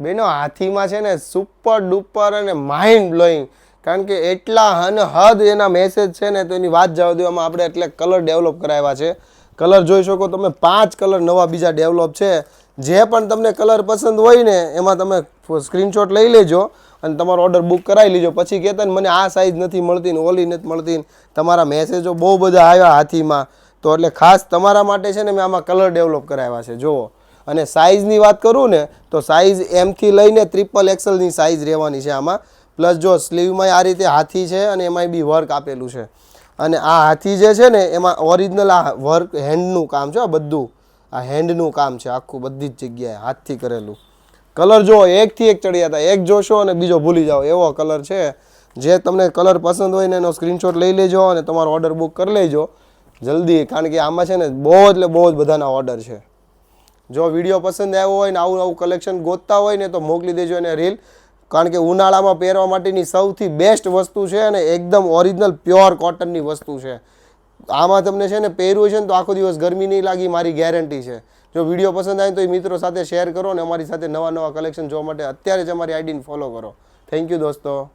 બેનો હાથીમાં છે ને સુપર ડુપર અને માઇન્ડ બ્લોઈંગ, કારણ કે એટલા હદ એના મેસેજ છે ને તો એની વાત જવા દેવામાં આપણે એટલે કલર ડેવલપ કરાવ્યા છે. કલર જોઈ શકો તમે, 5 કલર નવા બીજા ડેવલપ છે. જે પણ તમને કલર પસંદ હોય ને એમાં તમે સ્ક્રીનશોટ લઈ લેજો અને તમારો ઓર્ડર બુક કરાવી લેજો. પછી કહેતા ને મને આ સાઇઝ નથી મળતી ને ઓલી નથી મળતી, તમારા મેસેજો બહુ બધા આવ્યા હાથીમાં, તો એટલે ખાસ તમારા માટે છે ને મેં આમાં કલર ડેવલપ કરાવ્યા છે. જુઓ, અને સાઇઝની વાત કરું ને તો સાઇઝ એમથી લઈને XXXLની સાઇઝ રહેવાની છે આમાં. પ્લસ જો સ્લીવમાં આ રીતે હાથી છે અને એમાંય બી વર્ક આપેલું છે. અને આ હાથી જે છે ને એમાં ઓરિજિનલ આ વર્ક હેન્ડનું કામ છે. બધું આ હેન્ડનું કામ છે આખું, બધી જ જગ્યાએ હાથથી કરેલું. કલર જો એકથી એક ચડ્યા હતા, એક જોશો અને બીજો ભૂલી જાઓ એવો કલર છે. જે તમને કલર પસંદ હોય ને એનો સ્ક્રીનશોટ લઈ લેજો અને તમારો ઓર્ડર બુક કરી લેજો જલ્દી, કારણ કે આમાં છે ને બહુ એટલે બહુ જ બધાના ઓર્ડર છે. જો વિડીયો પસંદ આવ્યો હોય ને આવું કલેક્શન ગોતતા હોય ને તો મોકલી દેજો એને રીલ, કારણ કે ઉનાળામાં પહેરવા માટેની સૌથી બેસ્ટ વસ્તુ છે અને એકદમ ઓરિજિનલ પ્યોર કોટનની વસ્તુ છે. આમાં તમને છે ને પહેર્યું છે ને તો આખો દિવસ ગરમી નહીં લાગી, મારી ગેરંટી છે. જો વિડીયો પસંદ આવે તો એ મિત્રો સાથે શેર કરો અને અમારી સાથે નવા કલેક્શન જોવા માટે અત્યારે જ અમારી આઈડીને ફોલો કરો. થેન્ક યુ દોસ્તો.